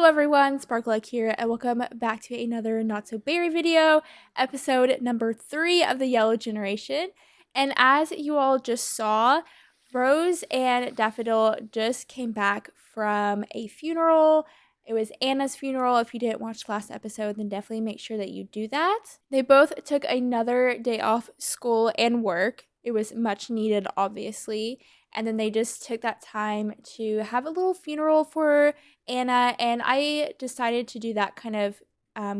everyone, SparkleEgg here, and welcome back to another Not So Berry video, episode number 3 of the Yellow Generation. And as you all just saw, Rose and Daffodil just came back from a funeral. It was Anna's funeral. If you didn't watch last episode, then definitely make sure that you do that. They both took another day off school and work. It was much needed, obviously. And then they just took that time to have a little funeral for Anna, and I decided to do that kind of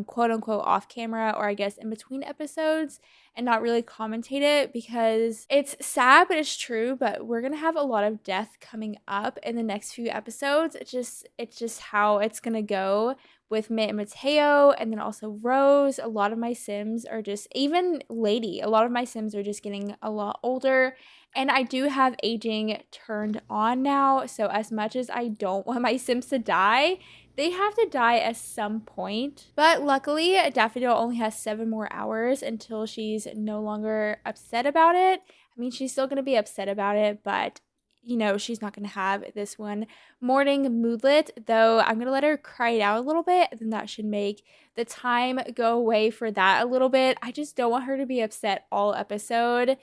quote unquote off camera, or I guess in between episodes, and not really commentate it because it's sad, but it's true. But we're gonna have a lot of death coming up in the next few episodes. It's just how it's gonna go with Mitt and Mateo, and then also Rose. A lot of my Sims are just, even Lady, a lot of my Sims are just getting a lot older. And I do have aging turned on now. So as much as I don't want my Sims to die, they have to die at some point. But luckily, Daffodil only has 7 more hours until she's no longer upset about it. I mean, she's still going to be upset about it, but she's not going to have this one morning moodlet, though I'm going to let her cry it out a little bit. Then that should make the time go away for that a little bit. I just don't want her to be upset all episode,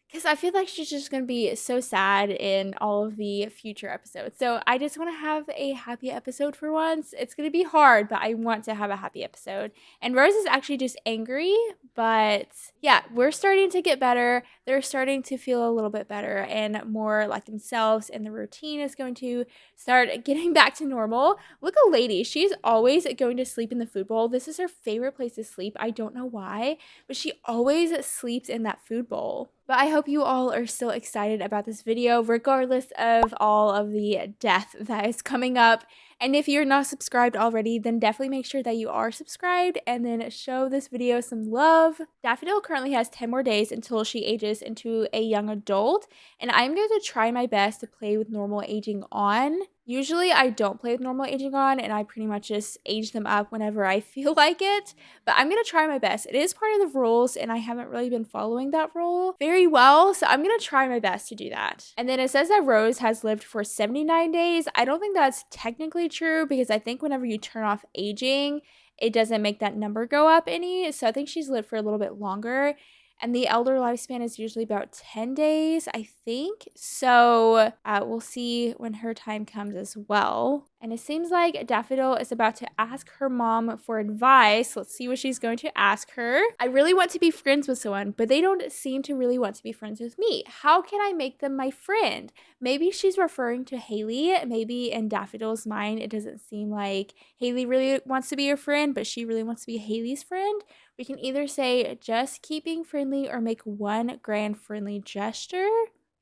because I feel like she's just going to be so sad in all of the future episodes. So I just want to have a happy episode for once. It's going to be hard, but I want to have a happy episode. And Rose is actually just angry, but yeah, we're starting to get better. They're starting to feel a little bit better and more like themselves, and the routine is going to start getting back to normal. Look at Lady. She's always going to sleep in the food bowl. This is her favorite place to sleep. I don't know why, but she always sleeps in that food bowl. But I hope you all are still excited about this video, regardless of all of the death that is coming up. And if you're not subscribed already, then definitely make sure that you are subscribed and then show this video some love. Daffodil currently has 10 more days until she ages into a young adult, and I'm going to try my best to play with normal aging on. Usually I don't play with normal aging on, and I pretty much just age them up whenever I feel like it, but I'm going to try my best. It is part of the rules, and I haven't really been following that rule very well, so I'm going to try my best to do that. And then it says that Rose has lived for 79 days. I don't think that's technically true, because I think whenever you turn off aging, it doesn't make that number go up any, so I think she's lived for a little bit longer. And the elder lifespan is usually about 10 days, I think. So we'll see when her time comes as well. And it seems like Daffodil is about to ask her mom for advice. Let's see what she's going to ask her. I really want to be friends with someone, but they don't seem to really want to be friends with me. How can I make them my friend? Maybe she's referring to Haley. Maybe in Daffodil's mind, it doesn't seem like Haley really wants to be your friend, but she really wants to be Haley's friend. We can either say just keep being friendly or make one grand friendly gesture.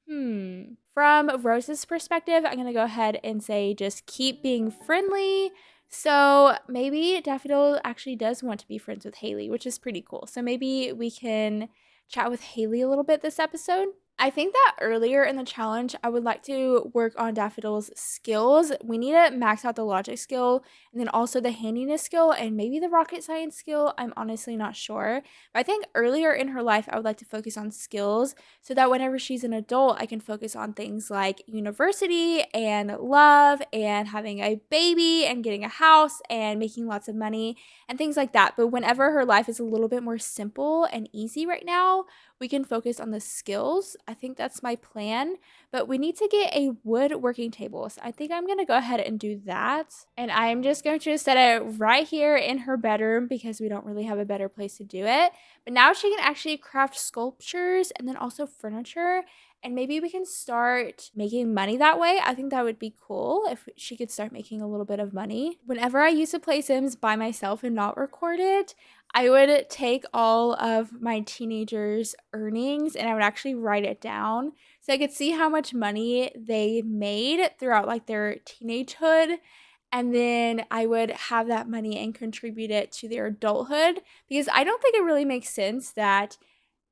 From Rose's perspective, I'm going to go ahead and say just keep being friendly. So maybe Daffodil actually does want to be friends with Haley, which is pretty cool. So maybe we can chat with Haley a little bit this episode. I think that earlier in the challenge, I would like to work on Daffodil's skills. We need to max out the logic skill, and then also the handiness skill, and maybe the rocket science skill. I'm honestly not sure. But I think earlier in her life, I would like to focus on skills so that whenever she's an adult, I can focus on things like university and love and having a baby and getting a house and making lots of money and things like that. But whenever her life is a little bit more simple and easy right now, we can focus on the skills. I think that's my plan, but we need to get a woodworking table. So I think I'm going to go ahead and do that. And I'm just going to set it right here in her bedroom because we don't really have a better place to do it. But now she can actually craft sculptures and then also furniture. And maybe we can start making money that way. I think that would be cool if she could start making a little bit of money. Whenever I used to play Sims by myself and not record it, I would take all of my teenagers' earnings and I would actually write it down so I could see how much money they made throughout like their teenagehood. And then I would have that money and contribute it to their adulthood, because I don't think it really makes sense that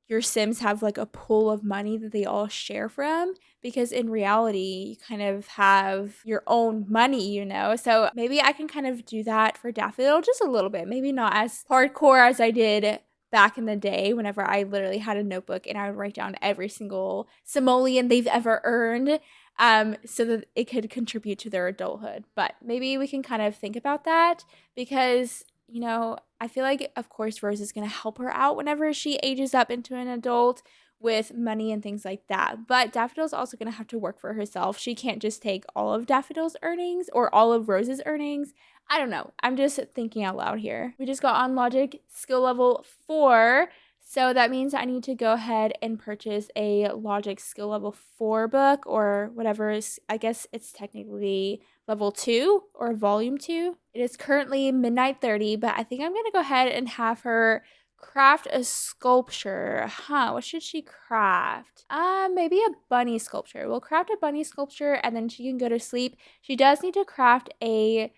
your Sims have like a pool of money that they all share from, because in reality you kind of have your own money. So maybe I can kind of do that for Daffodil just a little bit, maybe not as hardcore as I did back in the day whenever I literally had a notebook and I would write down every single simoleon they've ever earned. so that it could contribute to their adulthood. But maybe we can kind of think about that because, I feel like, of course, Rose is going to help her out whenever she ages up into an adult with money and things like that. But Daffodil's also going to have to work for herself. She can't just take all of Daffodil's earnings or all of Rose's earnings. I don't know. I'm just thinking out loud here. We just got on logic skill level 4. So that means I need to go ahead and purchase a logic skill level 4 book or whatever is, I guess it's technically level 2 or volume 2. It is currently midnight 30, but I think I'm going to go ahead and have her craft a sculpture. What should she craft? Maybe a bunny sculpture. We'll craft a bunny sculpture and then she can go to sleep. She does need to craft an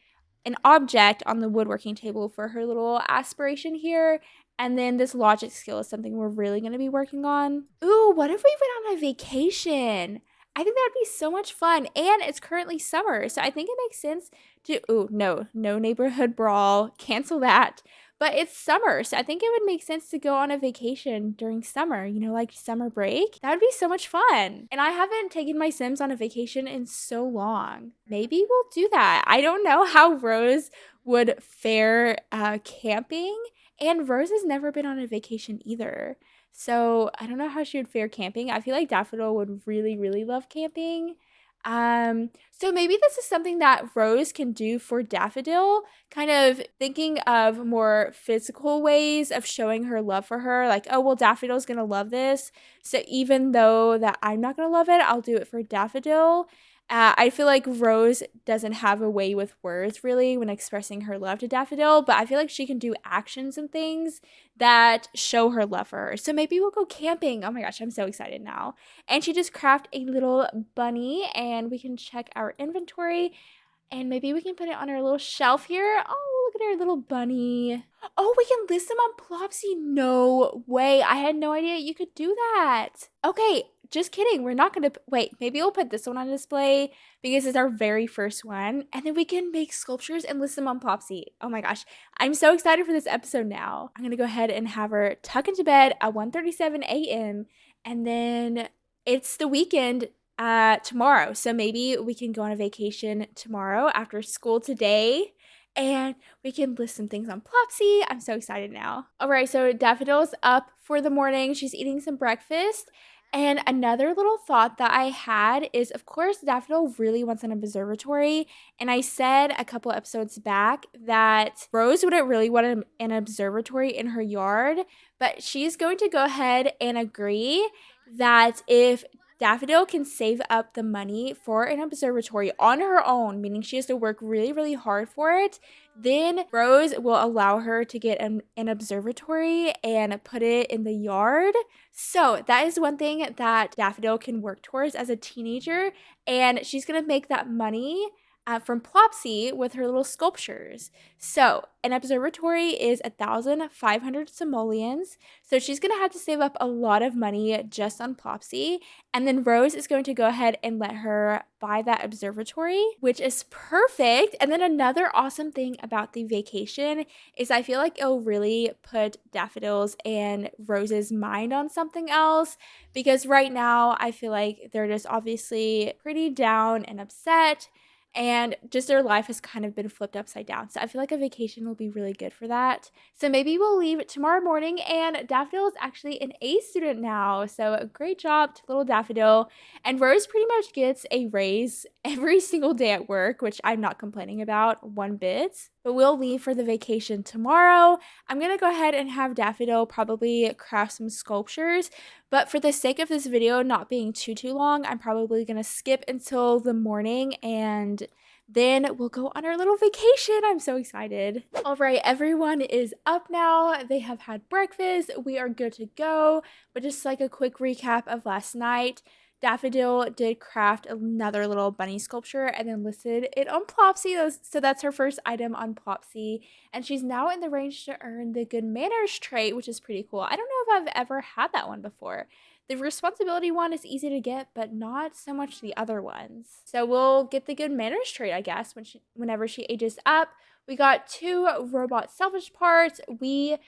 object on the woodworking table for her little aspiration here. And then this logic skill is something we're really going to be working on. Ooh, what if we went on a vacation? I think that would be so much fun. And it's currently summer, so I think it makes sense to, no neighborhood brawl. Cancel that. But it's summer, so I think it would make sense to go on a vacation during summer, like summer break. That would be so much fun. And I haven't taken my Sims on a vacation in so long. Maybe we'll do that. I don't know how Rose would fare camping. And Rose has never been on a vacation either. So I don't know how she would fare camping. I feel like Daffodil would really, really love camping. So maybe this is something that Rose can do for Daffodil, kind of thinking of more physical ways of showing her love for her. Like, oh, well, Daffodil's going to love this. So even though that I'm not going to love it, I'll do it for Daffodil. I feel like Rose doesn't have a way with words really when expressing her love to Daffodil, but I feel like she can do actions and things that show her love for her. So maybe we'll go camping. Oh my gosh, I'm so excited now. And she just craft a little bunny and we can check our inventory and maybe we can put it on our little shelf here. Oh, look at our little bunny. Oh, we can list them on Plopsy. No way. I had no idea you could do that. Okay, just kidding. We're not going to wait. Maybe we'll put this one on display because it's our very first one. And then we can make sculptures and list them on Plopsy. Oh my gosh. I'm so excited for this episode now. I'm going to go ahead and have her tuck into bed at 1:37 a.m. And then it's the weekend tomorrow. So maybe we can go on a vacation tomorrow after school today. And we can list some things on Plopsy. I'm so excited now. All right, so Daffodil's up for the morning. She's eating some breakfast. And another little thought that I had is, of course, Daffodil really wants an observatory. And I said a couple episodes back that Rose wouldn't really want an observatory in her yard. But she's going to go ahead and agree that if Daffodil can save up the money for an observatory on her own, meaning she has to work really, really hard for it, then Rose will allow her to get an observatory and put it in the yard. So that is one thing that Daffodil can work towards as a teenager, and she's going to make that money from Plopsy with her little sculptures. So an observatory is 1,500 simoleons. So she's going to have to save up a lot of money just on Plopsy. And then Rose is going to go ahead and let her buy that observatory, which is perfect. And then another awesome thing about the vacation is I feel like it'll really put Daffodil's and Rose's mind on something else. Because right now I feel like they're just obviously pretty down and upset. And just their life has kind of been flipped upside down. So I feel like a vacation will be really good for that. So maybe we'll leave tomorrow morning. And Daffodil is actually an A student now. So a great job to little Daffodil. And Rose pretty much gets a raise every single day at work, which I'm not complaining about one bit. But we'll leave for the vacation tomorrow. I'm going to go ahead and have Daffodil probably craft some sculptures. But for the sake of this video not being too long, I'm probably going to skip until the morning and then we'll go on our little vacation. I'm so excited. All right, everyone is up now. They have had breakfast. We are good to go. But just like a quick recap of last night, Daffodil did craft another little bunny sculpture and then listed it on Plopsy. So that's her first item on Plopsy. And she's now in the range to earn the good manners trait, which is pretty cool. I don't know if I've ever had that one before. The responsibility one is easy to get, but not so much the other ones. So we'll get the good manners trait, I guess, whenever she ages up. We got 2 robot selfish parts. We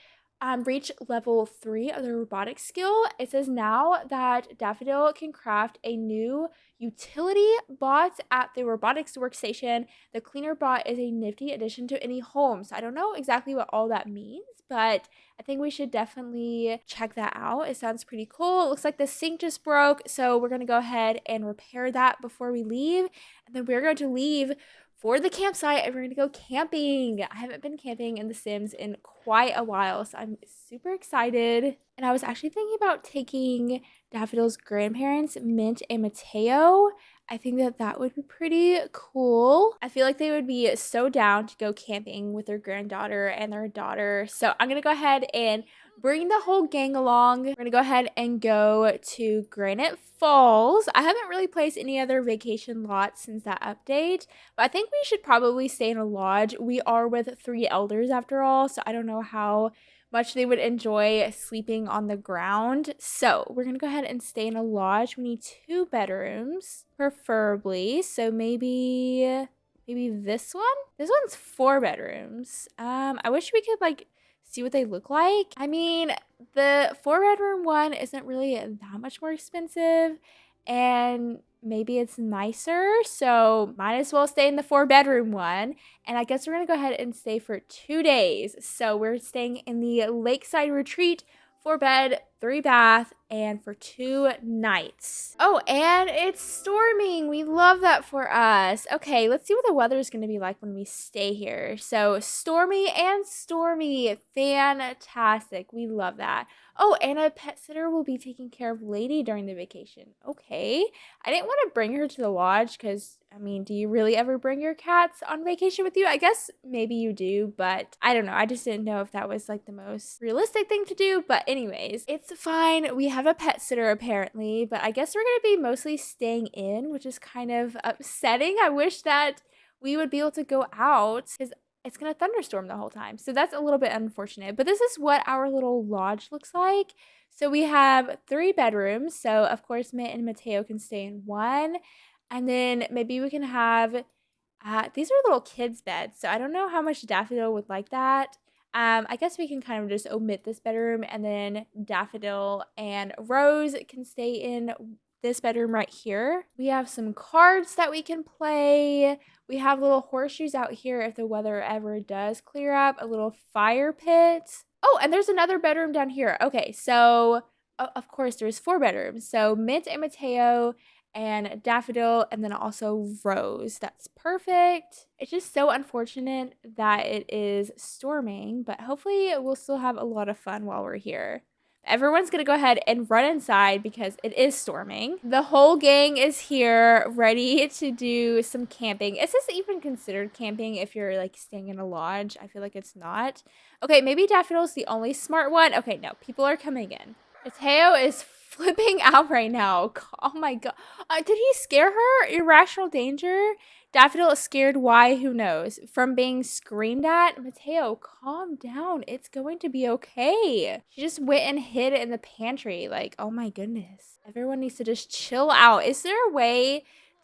reach level 3 of the robotics skill. It says now that Daffodil can craft a new utility bot at the robotics workstation. The cleaner bot is a nifty addition to any home. So I don't know exactly what all that means, but I think we should definitely check that out. It sounds pretty cool. It looks like the sink just broke, so we're going to go ahead and repair that before we leave. And then we're going to leave for the campsite and we're gonna go camping. I haven't been camping in The Sims in quite a while, so I'm super excited. And I was actually thinking about taking Daffodil's grandparents, Mint and Mateo. I think that that would be pretty cool. I feel like they would be so down to go camping with their granddaughter and their daughter. So I'm gonna go ahead and bring the whole gang along. We're gonna go ahead and go to Granite Falls. I haven't really placed any other vacation lots since that update, but I think we should probably stay in a lodge. We are with 3 elders after all, so I don't know how much they would enjoy sleeping on the ground. So we're gonna go ahead and stay in a lodge. We need 2 bedrooms, preferably. So maybe this one? This one's 4 bedrooms. I wish we could like see what they look like. I mean, the 4-bedroom one isn't really that much more expensive, and maybe it's nicer, so might as well stay in the 4-bedroom one. And I guess we're gonna go ahead and stay for 2 days. So we're staying in the Lakeside Retreat, 4-bed, 3-bath, and for 2 nights. Oh, and it's storming. We love that for us. Okay, let's see what the weather is going to be like when we stay here. So stormy and stormy. Fantastic. We love that. Oh, and a pet sitter will be taking care of Lady during the vacation. Okay. I didn't want to bring her to the lodge because, I mean, do you really ever bring your cats on vacation with you? I guess maybe you do, but I don't know. I just didn't know if that was like the most realistic thing to do. But anyways, it's fine. We have a pet sitter apparently, but I guess we're going to be mostly staying in, which is kind of upsetting. I wish that we would be able to go out because it's going to thunderstorm the whole time. So that's a little bit unfortunate, but this is what our little lodge looks like. So we have 3 bedrooms. So of course, Mint and Mateo can stay in one. And then maybe we can have, these are little kids' beds. So I don't know how much Daffodil would like that. I guess we can kind of just omit this bedroom, and then Daffodil and Rose can stay in this bedroom right here. We have some cards that we can play. We have little horseshoes out here if the weather ever does clear up, a little fire pit. Oh, and there's another bedroom down here. Okay, so of course there's 4 bedrooms. So Mint and Mateo and Daffodil, and then also Rose. That's perfect. It's just so unfortunate that it is storming, but hopefully we'll still have a lot of fun while we're here. Everyone's gonna go ahead and run inside because it is storming. The whole gang is here ready to do some camping. Is this even considered camping if you're like staying in a lodge? I feel like it's not. Okay, maybe Daffodil's the only smart one. Okay, no, people are coming in. Mateo is flipping out right now. Oh my god. Did he scare her? Irrational danger? Daffodil is scared. Why? Who knows? From being screamed at? Mateo, calm down. It's going to be okay. She just went and hid in the pantry. Like, oh my goodness. Everyone needs to just chill out. Is there a way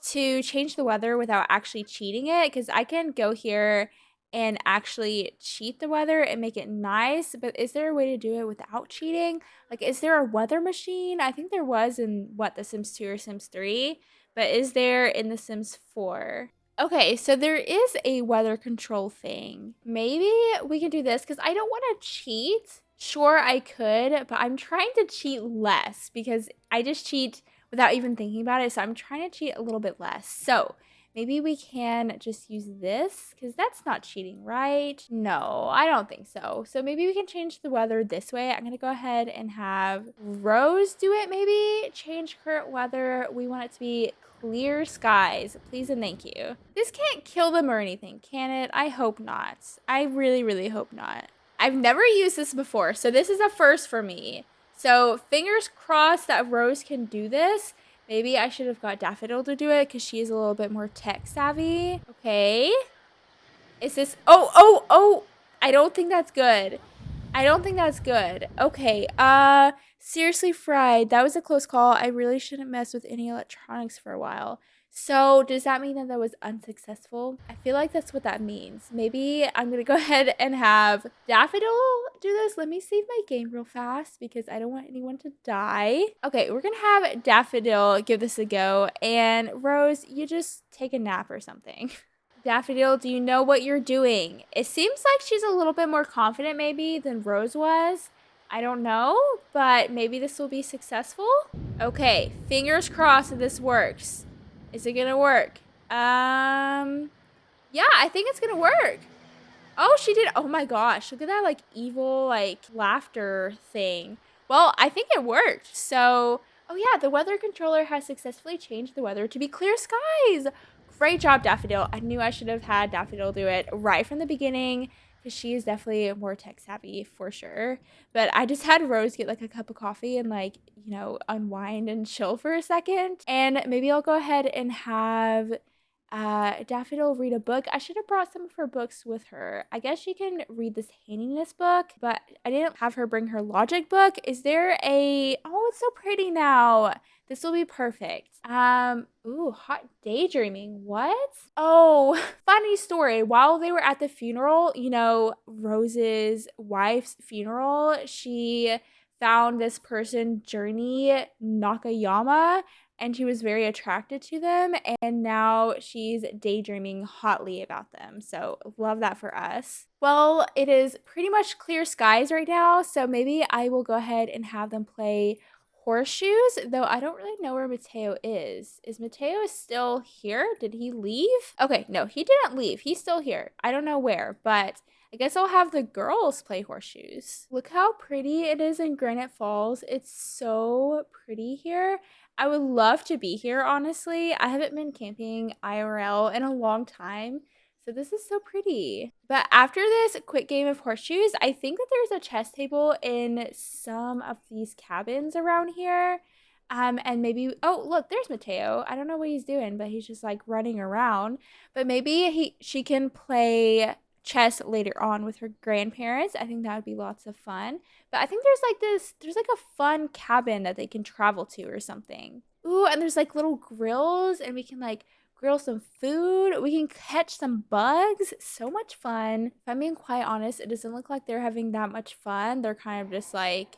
to change the weather without actually cheating it? Because I can go here and actually cheat the weather and make it nice, but is there a way to do it without cheating? Like, is there a weather machine? I think there was in what, The Sims 2 or Sims 3, but is there in The Sims 4? Okay, so there is a weather control thing. Maybe we can do this because I don't want to cheat. Sure, I could, but I'm trying to cheat less because I just cheat without even thinking about it. So I'm trying to cheat a little bit less. So maybe we can just use this because that's not cheating, right? No, I don't think so. So maybe we can change the weather this way. I'm going to go ahead and have Rose do it maybe. Change current weather. We want it to be clear skies. Please and thank you. This can't kill them or anything, can it? I hope not. I really, really hope not. I've never used this before, so this is a first for me. So fingers crossed that Rose can do this. Maybe I should have got Daffodil to do it because she is a little bit more tech savvy. Okay. Is this... Oh! I don't think that's good. I don't think that's good. Okay, seriously, Fried, that was a close call. I really shouldn't mess with any electronics for a while. So, does that mean that that was unsuccessful? I feel like that's what that means. Maybe I'm gonna go ahead and have Daffodil do this. Let me save my game real fast because I don't want anyone to die. Okay, we're gonna have Daffodil give this a go. And Rose, you just take a nap or something. Daffodil, do you know what you're doing? It seems like she's a little bit more confident maybe than Rose was. I don't know, but maybe this will be successful. Okay, fingers crossed that this works. Is it gonna work? Yeah, I think it's gonna work. Oh, she did. Oh my gosh, look at that like evil like laughter thing. Well, I think it worked. So, oh yeah, the weather controller has successfully changed the weather to be clear skies. Great job, Daffodil. I knew I should have had Daffodil do it right from the beginning because she is definitely more tech savvy for sure. But I just had Rose get like a cup of coffee and like, unwind and chill for a second. And maybe I'll go ahead and have Daffodil read a book. I should have brought some of her books with her. I guess she can read this handiness book, but I didn't have her bring her logic book. Is there a, oh, it's so pretty now. This will be perfect. Ooh, hot daydreaming. What? Oh, funny story. While they were at the funeral, Rose's wife's funeral, she found this person, Journey Nakayama, and she was very attracted to them, and now she's daydreaming hotly about them. So love that for us. Well, it is pretty much clear skies right now, so maybe I will go ahead and have them play horseshoes, though I don't really know where Mateo is. Is Mateo still here? Did he leave? Okay, no, he didn't leave. He's still here. I don't know where, but I guess I'll have the girls play horseshoes. Look how pretty it is in Granite Falls. It's so pretty here. I would love to be here, honestly. I haven't been camping IRL in a long time, so this is so pretty. But after this quick game of horseshoes, I think that there's a chess table in some of these cabins around here. And maybe, oh, look, there's Mateo. I don't know what he's doing, but he's just like running around. But maybe she can play chess later on with her grandparents. I think that would be lots of fun. But I think there's like a fun cabin that they can travel to or something. Ooh, and there's like little grills and we can like grill some food. We can catch some bugs. So much fun. If I'm being quite honest, it doesn't look like they're having that much fun. They're kind of just like,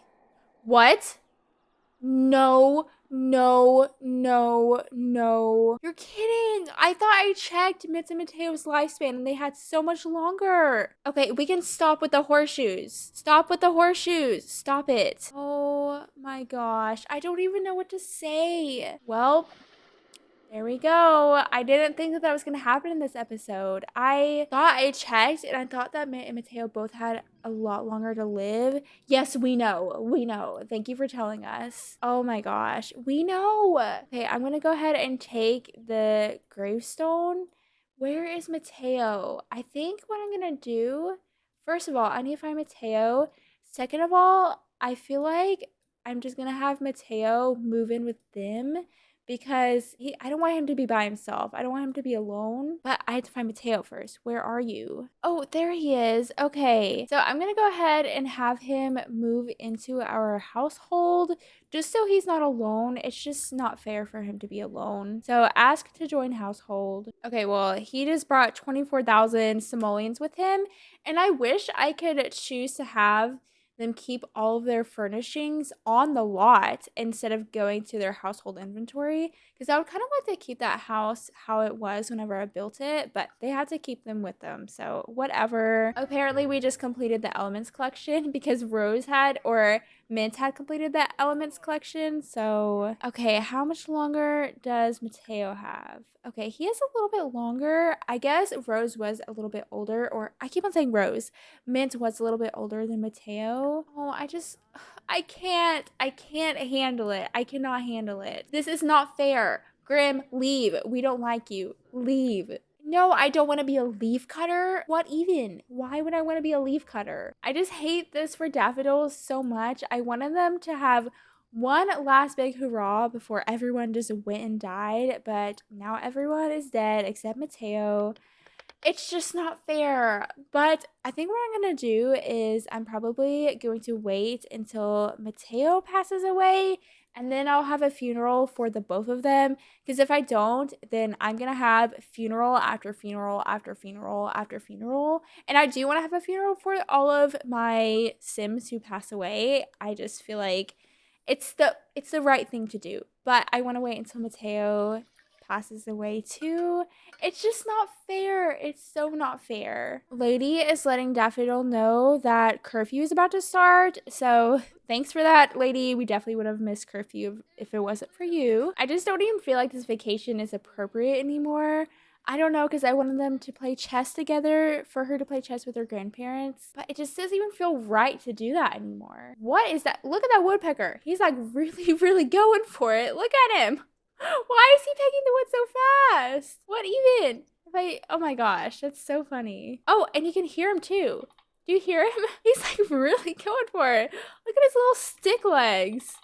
what? No, no, no, no. You're kidding. I thought I checked Mitz and Mateo's lifespan and they had so much longer. Okay, we can stop with the horseshoes. Stop with the horseshoes. Stop it. Oh my gosh. I don't even know what to say. Well, there we go. I didn't think that that was going to happen in this episode. I thought I checked and I thought that Mitt and Mateo both had a lot longer to live. Yes, we know. We know. Thank you for telling us. Oh my gosh. We know. Okay, I'm going to go ahead and take the gravestone. Where is Mateo? I think what I'm going to do, first of all, I need to find Mateo. Second of all, I feel like I'm just going to have Mateo move in with them because I don't want him to be by himself. I don't want him to be alone. But I have to find Mateo first. Where are you? Oh, there he is. Okay. So I'm going to go ahead and have him move into our household just so he's not alone. It's just not fair for him to be alone. So ask to join household. Okay, well, he just brought 24,000 simoleons with him. And I wish I could choose to have them keep all of their furnishings on the lot instead of going to their household inventory, because I would kind of like to keep that house how it was whenever I built it, but they had to keep them with them, so whatever. Apparently we just completed the elements collection because Rose had, or Mint had completed that elements collection. So okay, how much longer does Mateo have? Okay, he has a little bit longer. I guess Rose was a little bit older, or I keep on saying Rose. Mint was a little bit older than Mateo. Oh, I can't handle it. I cannot handle it. This is not fair. Grim, leave. We don't like you. Leave. No, I don't want to be a leaf cutter. What even? Why would I want to be a leaf cutter? I just hate this for daffodils so much. I wanted them to have one last big hurrah before everyone just went and died, but now everyone is dead except Mateo. It's just not fair. But I think what I'm going to do is I'm probably going to wait until Mateo passes away, and then I'll have a funeral for the both of them. Because if I don't, then I'm going to have funeral after funeral after funeral after funeral. And I do want to have a funeral for all of my Sims who pass away. I just feel like it's the right thing to do. But I want to wait until Mateo passes away too. It's just not fair. It's so not fair. Lady is letting Daffodil know that curfew is about to start. So thanks for that, Lady. We definitely would have missed curfew if it wasn't for you. I just don't even feel like this vacation is appropriate anymore. I don't know, because I wanted them to play chess together, for her to play chess with her grandparents. But it just doesn't even feel right to do that anymore. What is that? Look at that woodpecker. He's like really, really going for it. Look at him. Why is he picking the wood so fast? What even? Oh my gosh, that's so funny. Oh, and you can hear him too. Do you hear him? He's like really going for it. Look at his little stick legs.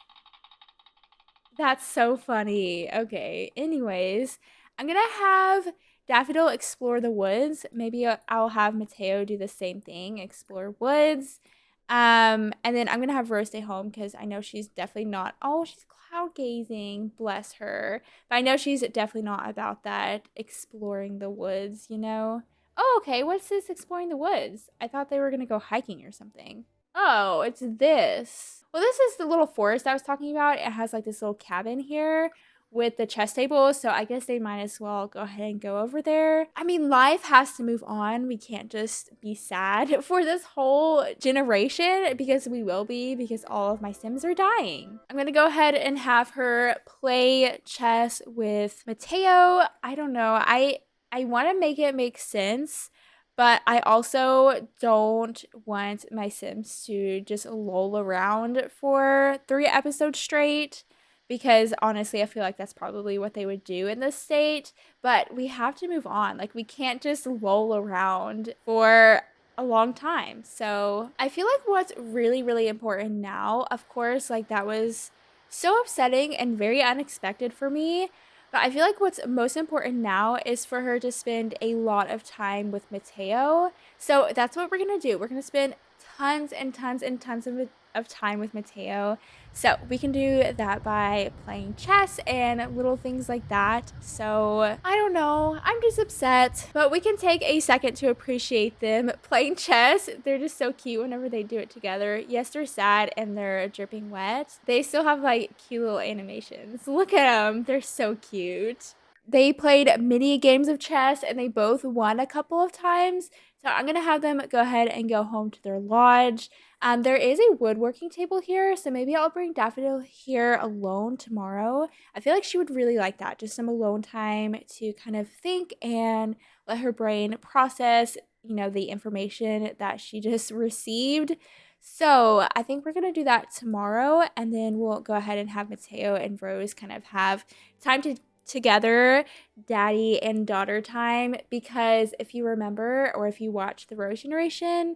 That's so funny. Okay, anyways, I'm gonna have Daffodil explore the woods. Maybe I'll have Mateo do the same thing, explore woods. And then I'm gonna have Rose stay home because I know she's definitely not. Oh, she's cloud gazing. Bless her. But I know she's definitely not about that exploring the woods, you know? Oh, okay. What's this exploring the woods? I thought they were gonna go hiking or something. Oh, it's this. Well, this is the little forest I was talking about. It has like this little cabin here with the chess table, so I guess they might as well go ahead and go over there. I mean, life has to move on. We can't just be sad for this whole generation, because we will be, because all of my Sims are dying. I'm gonna go ahead and have her play chess with Mateo. I don't know. I want to make it make sense, but I also don't want my Sims to just loll around for 3 episodes straight, because honestly, I feel like that's probably what they would do in this state. But we have to move on. Like, we can't just loll around for a long time. So I feel like what's really, really important now, of course, like that was so upsetting and very unexpected for me. But I feel like what's most important now is for her to spend a lot of time with Mateo. So that's what we're going to do. We're going to spend tons and tons and tons of time with Mateo. So we can do that by playing chess and little things like that. So I don't know. I'm just upset. But we can take a second to appreciate them playing chess. They're just so cute whenever they do it together. Yes, they're sad and they're dripping wet. They still have like cute little animations. Look at them. They're so cute. They played mini games of chess and they both won a couple of times. So I'm going to have them go ahead and go home to their lodge. There is a woodworking table here, so maybe I'll bring Daffodil here alone tomorrow. I feel like she would really like that. Just some alone time to kind of think and let her brain process, the information that she just received. So I think we're going to do that tomorrow, and then we'll go ahead and have Mateo and Rose kind of have time together, daddy and daughter time, because if you remember, or if you watch the Rose generation,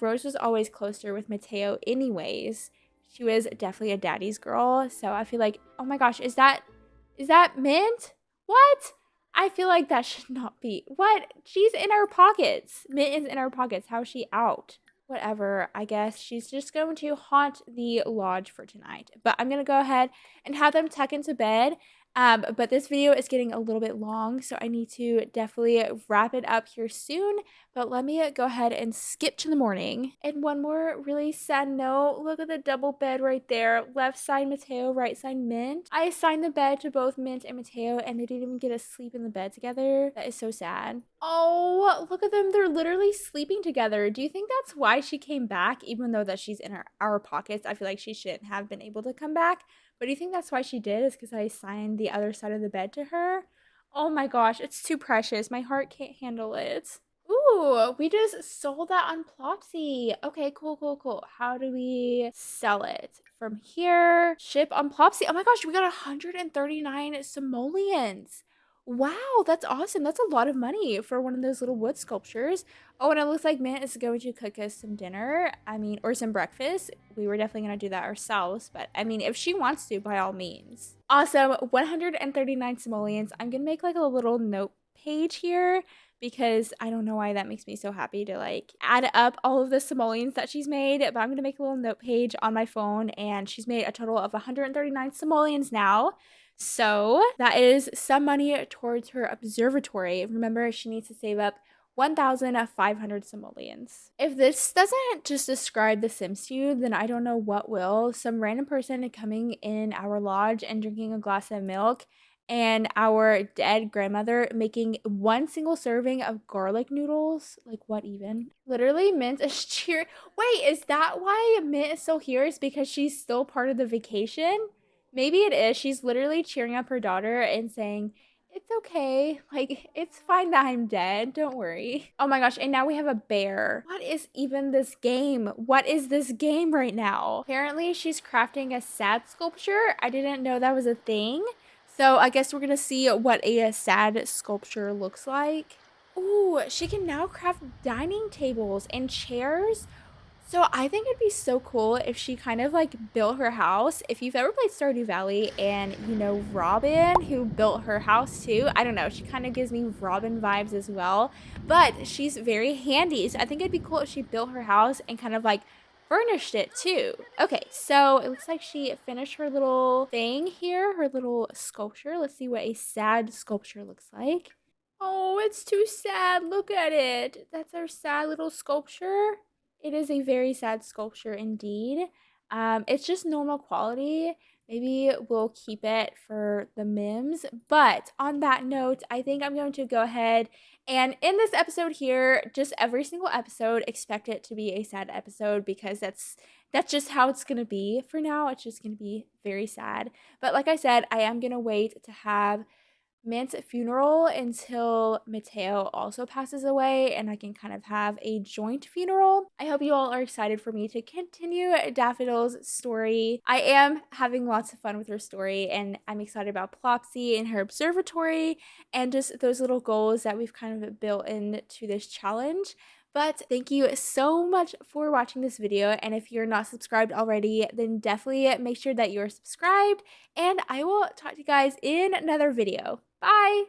Rose was always closer with Mateo anyways. She was definitely a daddy's girl. So I feel like, oh my gosh, is that Mint? What? I feel like that should not be. What? She's in our pockets. Mint is in our pockets. How is she out? Whatever. I guess she's just going to haunt the lodge for tonight. But I'm going to go ahead and have them tuck into bed. But this video is getting a little bit long, so I need to definitely wrap it up here soon. But let me go ahead and skip to the morning. And one more really sad note. Look at the double bed right there. Left side Mateo, right side Mint. I assigned the bed to both Mint and Mateo, and they didn't even get to sleep in the bed together. That is so sad. Oh, look at them. They're literally sleeping together. Do you think that's why she came back, even though that she's in our pockets? I feel like she shouldn't have been able to come back. But do you think that's why she did? Is because I assigned the other side of the bed to her? Oh my gosh, it's too precious. My heart can't handle it. Ooh, we just sold that on Plopsy. Okay, cool, cool, cool. How do we sell it? From here, ship on Plopsy. Oh my gosh, we got 139 simoleons. Wow, that's awesome. That's a lot of money for one of those little wood sculptures. Oh, and it looks like Mint is going to cook us some dinner. I mean, or some breakfast. We were definitely going to do that ourselves. But I mean, if she wants to, by all means. Awesome. 139 simoleons. I'm going to make like a little note page here because I don't know why that makes me so happy to like add up all of the simoleons that she's made. But I'm gonna make a little note page on my phone, and she's made a total of 139 simoleons now. So that is some money towards her observatory. Remember, she needs to save up 1,500 simoleons. If this doesn't just describe The Sims to you, then I don't know what will. Some random person coming in our lodge and drinking a glass of milk, and our dead grandmother making one single serving of garlic noodles. Like, what even? Literally, Mint is cheering. Wait, is that why Mint is still here? Is because she's still part of the vacation? Maybe it is. She's literally cheering up her daughter and saying, it's okay. Like, it's fine that I'm dead. Don't worry. Oh my gosh. And now we have a bear. What is even this game? What is this game right now? Apparently, she's crafting a sad sculpture. I didn't know that was a thing. So I guess we're gonna see what a sad sculpture looks like. Ooh, she can now craft dining tables and chairs. So I think it'd be so cool if she kind of like built her house. If you've ever played Stardew Valley and you know Robin, who built her house too, I don't know, she kind of gives me Robin vibes as well. But she's very handy. So I think it'd be cool if she built her house and kind of like furnished it too. Okay, so it looks like she finished her little thing here, her little sculpture. Let's see what a sad sculpture looks like. Oh, it's too sad. Look at it. That's our sad little sculpture. It is a very sad sculpture indeed. It's just normal quality. Maybe we'll keep it for the memes. But on that note, I think I'm going to go ahead and in this episode here, just every single episode, expect it to be a sad episode because that's just how it's gonna be for now. It's just gonna be very sad. But like I said, I am gonna wait to have Mint's funeral until Mateo also passes away and I can kind of have a joint funeral. I hope you all are excited for me to continue Daffodil's story. I am having lots of fun with her story, and I'm excited about Plopsy and her observatory and just those little goals that we've kind of built into this challenge. But thank you so much for watching this video, and if you're not subscribed already, then definitely make sure that you're subscribed, and I will talk to you guys in another video. Bye!